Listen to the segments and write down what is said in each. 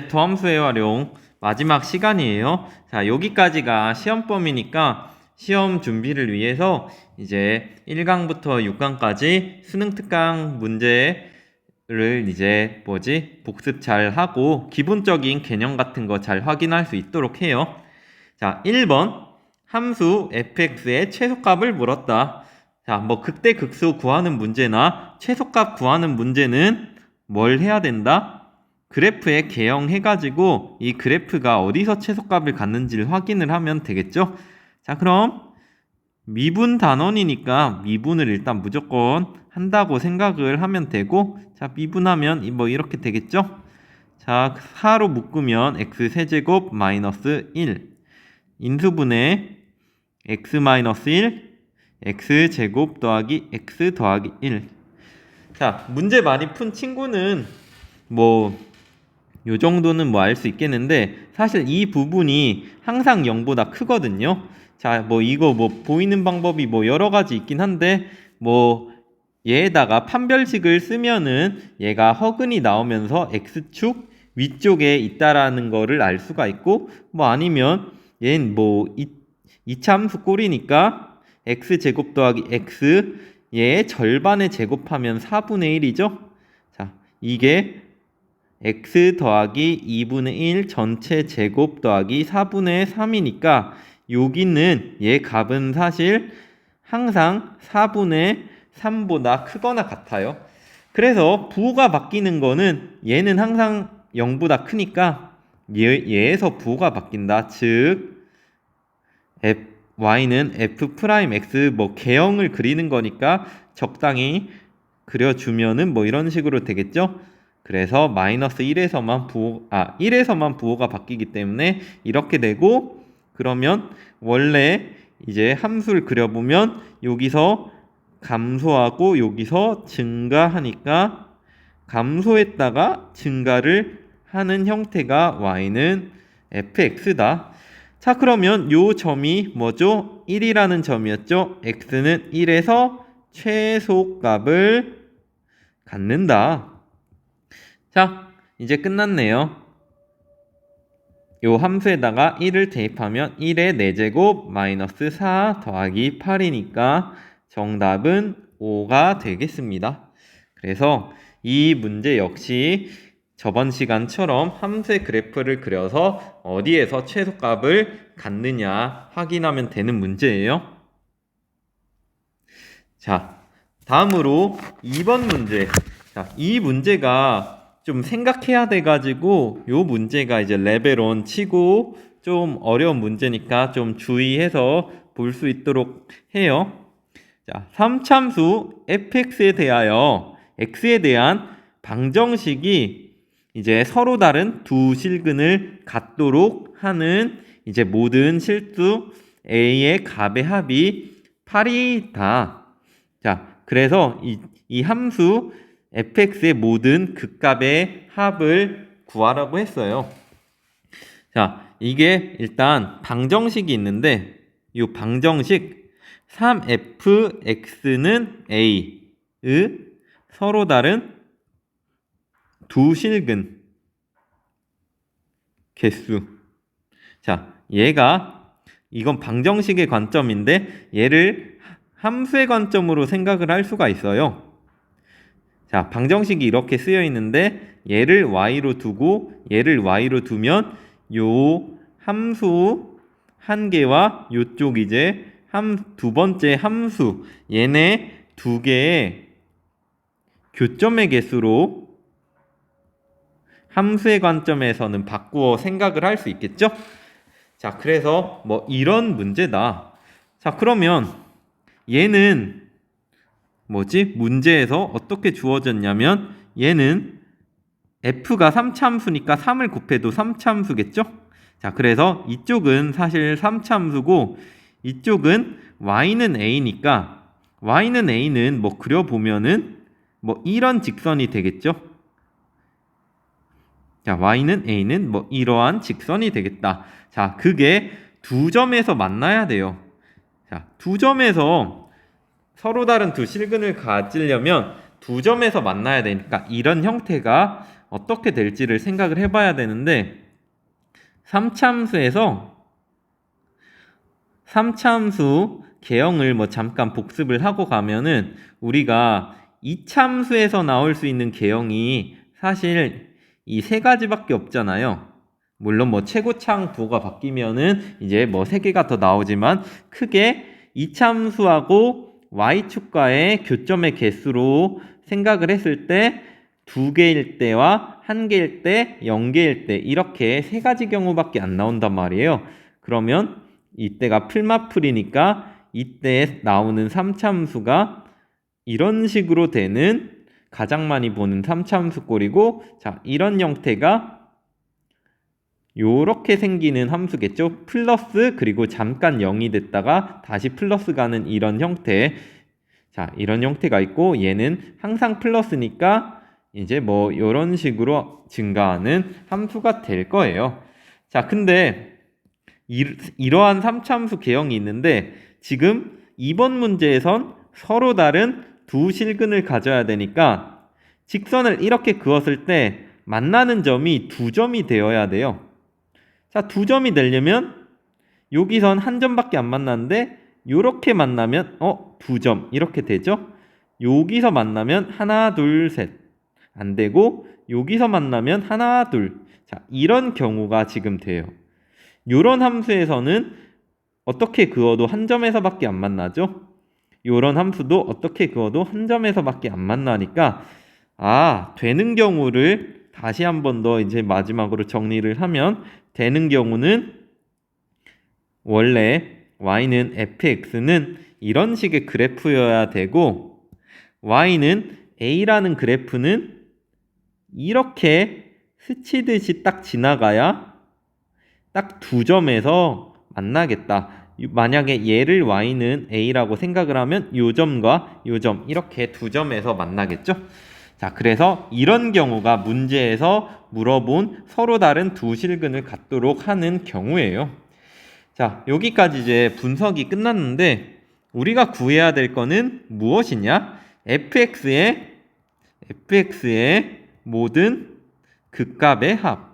도함수의 활용 마지막 시간이에요. 자, 여기까지가 시험 범위니까 시험 준비를 위해서 이제 1강부터 6강까지 수능 특강 문제를 이제 복습 잘 하고 기본적인 개념 같은 거 잘 확인할 수 있도록 해요. 자, 1번 함수 fx의 최소값을 물었다. 자, 뭐 극대극소 구하는 문제나 최소값 구하는 문제는 뭘 해야 된다? 그래프에 개형해가지고 이 그래프가 어디서 최소값을 갖는지를 확인을 하면 되겠죠? 자, 그럼 미분 단원이니까 미분을 일단 무조건 한다고 생각을 하면 되고, 자, 미분하면 뭐 이렇게 되겠죠? 자, 4로 묶으면 x 세제곱 마이너스 1 인수분해 x 마이너스 1 x 제곱 더하기 x 더하기 1. 자, 문제 많이 푼 친구는 뭐 요 정도는 뭐 알 수 있겠는데, 사실 이 부분이 항상 0보다 크거든요. 자, 뭐 이거 뭐 보이는 방법이 뭐 여러 가지 있긴 한데, 뭐 얘에다가 판별식을 쓰면은 얘가 허근이 나오면서 x축 위쪽에 있다라는 거를 알 수가 있고, 뭐 아니면 얘는 뭐 이차함수 꼴이니까 x제곱 더하기 x 얘의 절반에 제곱하면 4분의 1이죠. 자, 이게 x 더하기 2분의 1 전체 제곱 더하기 4분의 3이니까 여기는 얘 값은 사실 항상 4분의 3보다 크거나 같아요. 그래서 부호가 바뀌는 거는 얘는 항상 0보다 크니까 얘에서 부호가 바뀐다. 즉 y는 f'x 뭐 개형을 그리는 거니까 적당히 그려주면은 뭐 이런 식으로 되겠죠. 그래서 마이너스 1에서만 부호가 바뀌기 때문에 이렇게 되고, 그러면 원래 이제 함수를 그려보면 여기서 감소하고 여기서 증가하니까 감소했다가 증가를 하는 형태가 y는 fx다. 자, 그러면 요 점이 뭐죠? 1이라는 점이었죠? x는 1에서 최소값을 갖는다. 자, 이제 끝났네요. 요 함수에다가 1을 대입하면 1의 4제곱 마이너스 4 더하기 8이니까 정답은 5가 되겠습니다. 그래서 이 문제 역시 저번 시간처럼 함수의 그래프를 그려서 어디에서 최소값을 갖느냐 확인하면 되는 문제예요. 자, 다음으로 2번 문제. 자, 이 문제가 좀 생각해야 돼가지고 요 문제가 이제 레벨 1 치고 좀 어려운 문제니까 좀 주의해서 볼 수 있도록 해요. 자, 3참수 fx에 대하여 x에 대한 방정식이 이제 서로 다른 두 실근을 갖도록 하는 이제 모든 실수 a의 값의 합이 8이다. 자, 그래서 이 함수 fx의 모든 극값의 합을 구하라고 했어요. 자, 이게 일단 방정식이 있는데 이 방정식 3fx는 a의 서로 다른 두 실근 개수. 자, 이건 방정식의 관점인데 얘를 함수의 관점으로 생각을 할 수가 있어요. 자, 방정식이 이렇게 쓰여 있는데 얘를 y로 두고 얘를 y로 두면 요 함수 한 개와 요쪽 이제 두 번째 함수 얘네 두 개의 교점의 개수로 함수의 관점에서는 바꾸어 생각을 할 수 있겠죠? 자, 그래서 뭐 이런 문제다. 자, 그러면 얘는 문제에서 어떻게 주어졌냐면 얘는 f가 3차함수니까 3을 곱해도 3차함수겠죠? 자, 그래서 이쪽은 사실 3차함수고 이쪽은 y는 a니까 y는 a는 뭐 그려보면은 뭐 이런 직선이 되겠죠? 자, y는 a는 뭐 이러한 직선이 되겠다. 자, 그게 두 점에서 만나야 돼요. 자, 두 점에서 서로 다른 두 실근을 가지려면 두 점에서 만나야 되니까 이런 형태가 어떻게 될지를 생각을 해봐야 되는데 3차함수에서 3차함수 개형을 뭐 잠깐 복습을 하고 가면은 우리가 2차함수에서 나올 수 있는 개형이 사실 이 세 가지밖에 없잖아요. 물론 뭐 최고차항 부호가 바뀌면은 이제 뭐 세 개가 더 나오지만 크게 2차함수하고 y축과의 교점의 개수로 생각을 했을 때 2개일 때와 1개일 때, 0개일 때 이렇게 세 가지 경우밖에 안 나온단 말이에요. 그러면 이때가 풀마풀이니까 이때 나오는 3차함수가 이런 식으로 되는 가장 많이 보는 3차함수 꼴이고, 자, 이런 형태가 요렇게 생기는 함수겠죠. 플러스 그리고 잠깐 0이 됐다가 다시 플러스 가는 이런 형태. 자, 이런 형태가 있고 얘는 항상 플러스니까 이제 뭐 이런 식으로 증가하는 함수가 될 거예요. 자, 근데 이러한 3차함수 개형이 있는데 지금 이번 문제에선 서로 다른 두 실근을 가져야 되니까 직선을 이렇게 그었을 때 만나는 점이 두 점이 되어야 돼요. 자, 두 점이 되려면 여기선 한 점밖에 안 만나는데 요렇게 만나면 두 점 이렇게 되죠. 여기서 만나면 하나 둘 셋 안 되고 여기서 만나면 하나 둘. 자, 이런 경우가 지금 돼요. 요런 함수에서는 어떻게 그어도 한 점에서밖에 안 만나죠. 요런 함수도 어떻게 그어도 한 점에서밖에 안 만나니까 되는 경우를 다시 한 번 더 이제 마지막으로 정리를 하면 되는 경우는 원래 y는 fx는 이런 식의 그래프여야 되고 y는 a라는 그래프는 이렇게 스치듯이 딱 지나가야 딱 두 점에서 만나겠다. 만약에 얘를 y는 a라고 생각을 하면 요 점과 요 점 이렇게 두 점에서 만나겠죠. 자, 그래서 이런 경우가 문제에서 물어본 서로 다른 두 실근을 갖도록 하는 경우예요. 자, 여기까지 이제 분석이 끝났는데 우리가 구해야 될 거는 무엇이냐? fx의 모든 극값의 합.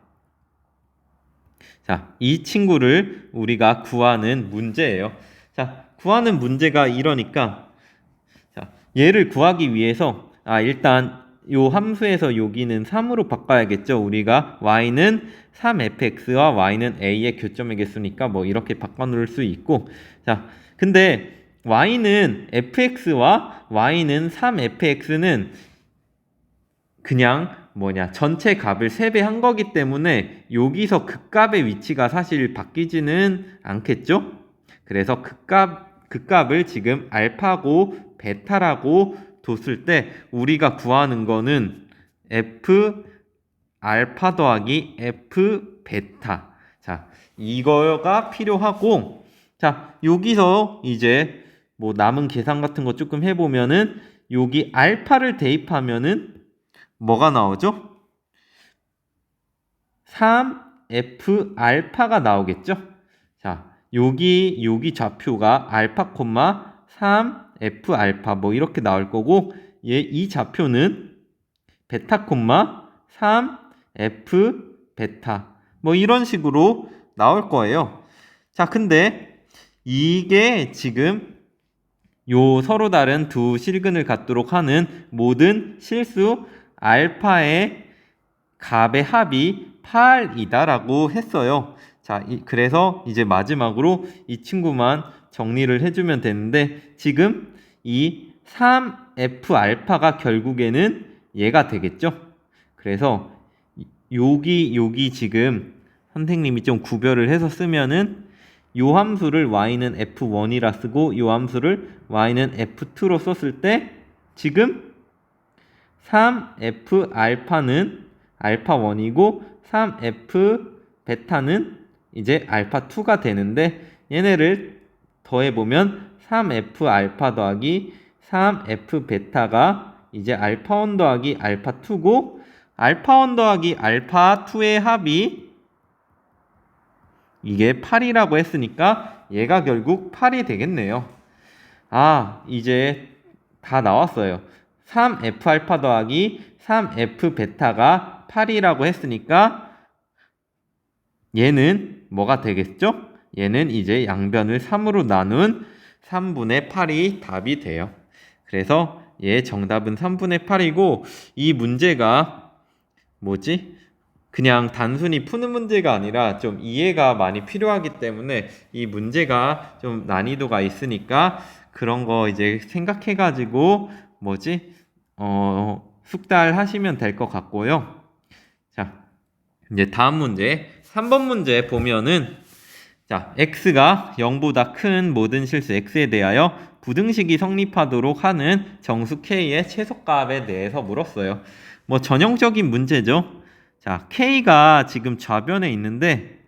자, 이 친구를 우리가 구하는 문제예요. 자, 구하는 문제가 이러니까 자, 얘를 구하기 위해서 일단 요 함수에서 여기는 3으로 바꿔야겠죠. 우리가 y는 3fx와 y는 a의 교점의 개수니까 뭐 이렇게 바꿔 놓을 수 있고, 자, 근데 y는 fx와 y는 3fx는 그냥 전체 값을 3배 한 거기 때문에 여기서 극값의 위치가 사실 바뀌지는 않겠죠. 그래서 극값을 지금 알파고 베타라고 뒀을 때 우리가 구하는 거는 f 알파 더하기 f 베타. 자, 이거가 필요하고, 자, 여기서 이제 뭐 남은 계산 같은 거 조금 해보면은 여기 알파를 대입하면은 뭐가 나오죠? 3f 알파가 나오겠죠? 자, 여기 좌표가 알파, 3f 알파 뭐 이렇게 나올 거고, 이 좌표는 베타, 3f 베타 뭐 이런 식으로 나올 거예요. 자, 근데 이게 지금 요 서로 다른 두 실근을 갖도록 하는 모든 실수 알파의 값의 합이 8이다라고 했어요. 자, 그래서 이제 마지막으로 이 친구만 정리를 해주면 되는데 지금 이 3f 알파가 결국에는 얘가 되겠죠. 그래서 여기 지금 선생님이 좀 구별을 해서 쓰면은 요 함수를 y는 f1이라 쓰고 요 함수를 y는 f2로 썼을 때 지금 3f 알파는 알파1이고 3f 베타는 이제 알파2가 되는데 얘네를 더해보면 3f 알파 더하기 3f 베타가 이제 알파1 더하기 알파2고 알파1 더하기 알파2의 합이 이게 8이라고 했으니까 얘가 결국 8이 되겠네요. 이제 다 나왔어요. 3f 알파 더하기 3f 베타가 8이라고 했으니까 얘는 뭐가 되겠죠? 얘는 이제 양변을 3으로 나눈 3분의 8이 답이 돼요. 그래서 얘 정답은 3분의 8이고 이 문제가 뭐지? 그냥 단순히 푸는 문제가 아니라 좀 이해가 많이 필요하기 때문에 이 문제가 좀 난이도가 있으니까 그런 거 이제 생각해가지고 뭐지? 숙달하시면 될 것 같고요. 자, 이제 다음 문제 3번 문제 보면은 자, x가 0보다 큰 모든 실수 x에 대하여 부등식이 성립하도록 하는 정수 k의 최소값에 대해서 물었어요. 뭐 전형적인 문제죠. 자, k가 지금 좌변에 있는데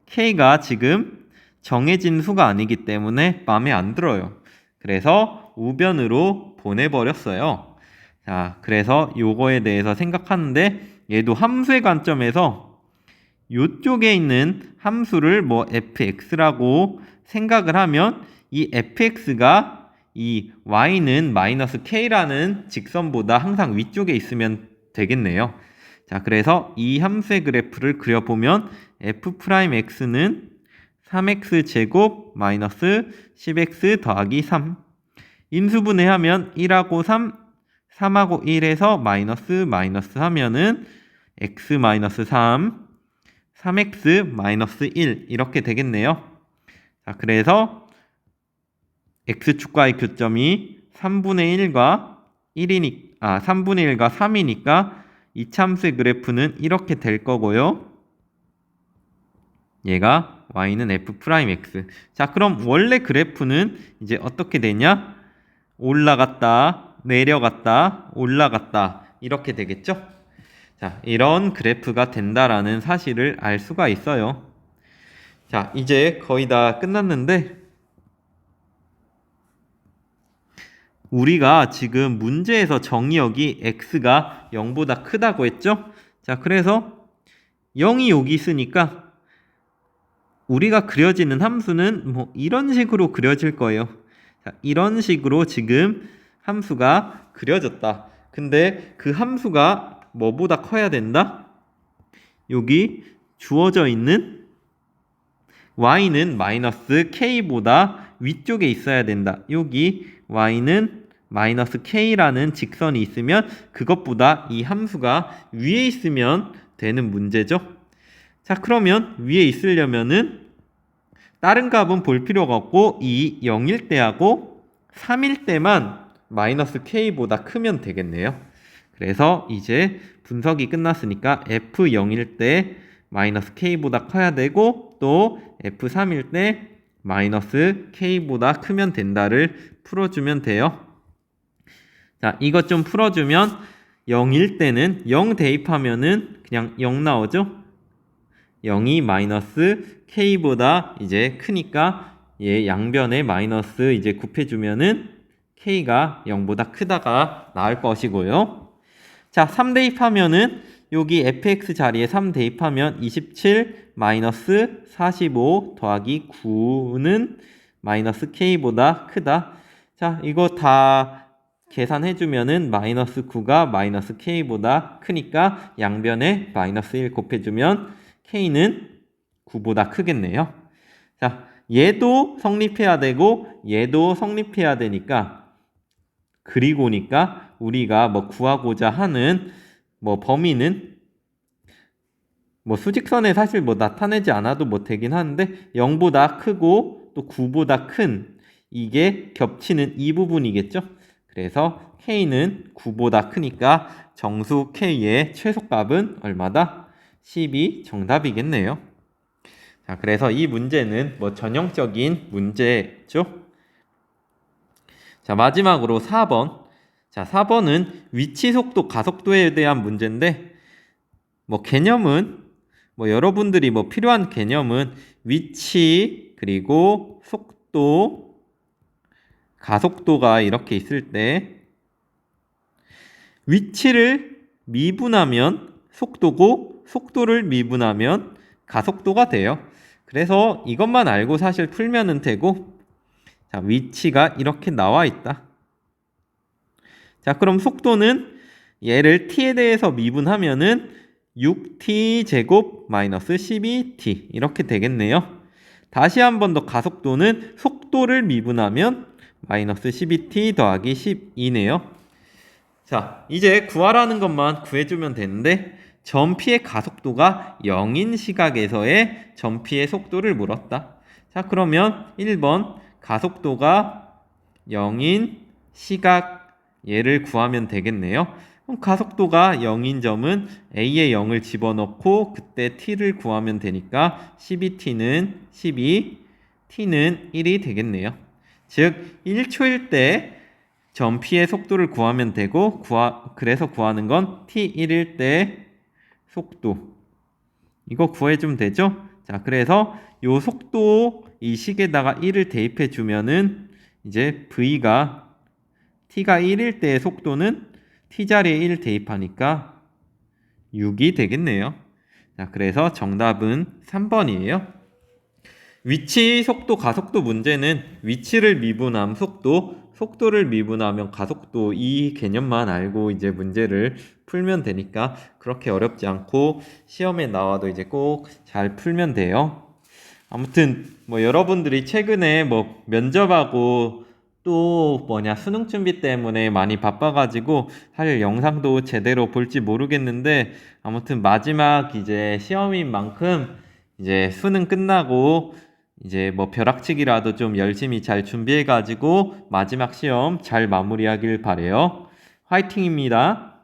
k가 지금 정해진 수가 아니기 때문에 마음에 안 들어요. 그래서 우변으로 보내버렸어요. 자, 그래서 요거에 대해서 생각하는데 얘도 함수의 관점에서 요쪽에 있는 함수를 뭐 fx라고 생각을 하면 이 fx가 이 y는 마이너스 k라는 직선보다 항상 위쪽에 있으면 되겠네요. 자, 그래서 이 함수의 그래프를 그려보면 f'x는 3x 제곱 마이너스 10x 더하기 3 인수분해하면 1하고 3, 3하고 1에서 마이너스 하면은 x 마이너스 3 3x 마이너스 1 이렇게 되겠네요. 자, 그래서 x축과의 교점이 3분의 1과 3이니까 이 참수의 그래프는 이렇게 될 거고요. 얘가 y는 f'x. 자, 그럼 원래 그래프는 이제 어떻게 되냐? 올라갔다, 내려갔다, 올라갔다 이렇게 되겠죠? 자, 이런 그래프가 된다라는 사실을 알 수가 있어요. 자, 이제 거의 다 끝났는데 우리가 지금 문제에서 정의역이 x가 0보다 크다고 했죠? 자, 그래서 0이 여기 있으니까 우리가 그려지는 함수는 뭐 이런 식으로 그려질 거예요. 자, 이런 식으로 지금 함수가 그려졌다. 근데 그 함수가 뭐보다 커야 된다? 여기 주어져 있는 y는 마이너스 k보다 위쪽에 있어야 된다. 여기 y는 마이너스 k라는 직선이 있으면 그것보다 이 함수가 위에 있으면 되는 문제죠. 자, 그러면 위에 있으려면은 다른 값은 볼 필요가 없고 이 0일 때하고 3일 때만 마이너스 k보다 크면 되겠네요. 그래서 이제 분석이 끝났으니까 f0일 때 마이너스 k보다 커야 되고 또 f3일 때 마이너스 k보다 크면 된다를 풀어주면 돼요. 자, 이것 좀 풀어주면 0일 때는 0 대입하면은 그냥 0 나오죠? 0이 마이너스 k보다 이제 크니까 얘 양변에 마이너스 이제 곱해주면은 k가 0보다 크다가 나올 것이고요. 자, 3 대입하면은 여기 fx 자리에 3 대입하면 27 마이너스 45 더하기 9는 마이너스 k보다 크다. 자, 이거 다 계산해주면은 마이너스 9가 마이너스 k보다 크니까 양변에 마이너스 1 곱해주면 k는 9보다 크겠네요. 자, 얘도 성립해야 되고 얘도 성립해야 되니까 그리고니까 우리가 뭐 구하고자 하는 뭐 범위는 뭐 수직선에 사실 뭐 나타내지 않아도 뭐 되긴 하는데 0보다 크고 또 9보다 큰 이게 겹치는 이 부분이겠죠. 그래서 k는 9보다 크니까 정수 k의 최소값은 얼마다? 10이 정답이겠네요. 자, 그래서 이 문제는 뭐 전형적인 문제죠. 자, 마지막으로 4번. 자, 4번은 위치, 속도, 가속도에 대한 문제인데 뭐 개념은 뭐 여러분들이 뭐 필요한 개념은 위치 그리고 속도, 가속도가 이렇게 있을 때 위치를 미분하면 속도고 속도를 미분하면 가속도가 돼요. 그래서 이것만 알고 사실 풀면은 되고 자, 위치가 이렇게 나와 있다. 자, 그럼 속도는 얘를 t에 대해서 미분하면은 6t 제곱 마이너스 12t 이렇게 되겠네요. 다시 한 번 더 가속도는 속도를 미분하면 마이너스 12t 더하기 12네요. 자, 이제 구하라는 것만 구해주면 되는데 점피의 가속도가 0인 시각에서의 점피의 속도를 물었다. 자, 그러면 1번 가속도가 0인 시각 얘를 구하면 되겠네요. 그럼 가속도가 0인 점은 A에 0을 집어넣고 그때 T를 구하면 되니까 12T는 12, T는 1이 되겠네요. 즉 1초일 때 점피의 속도를 구하면 되고 그래서 구하는 건 T1일 때 속도 이거 구해주면 되죠? 자, 그래서 요 속도 이 식에다가 1을 대입해 주면은 이제 V가 T가 1일 때의 속도는 T자리에 1 대입하니까 6이 되겠네요. 자, 그래서 정답은 3번이에요. 위치, 속도, 가속도 문제는 위치를 미분함 속도를 미분하면 가속도 이 개념만 알고 이제 문제를 풀면 되니까 그렇게 어렵지 않고 시험에 나와도 이제 꼭 잘 풀면 돼요. 아무튼 뭐 여러분들이 최근에 뭐 면접하고 또 뭐냐 수능 준비 때문에 많이 바빠가지고 사실 영상도 제대로 볼지 모르겠는데 아무튼 마지막 이제 시험인 만큼 이제 수능 끝나고 이제 뭐 벼락치기라도 좀 열심히 잘 준비해가지고 마지막 시험 잘 마무리하길 바래요. 화이팅입니다.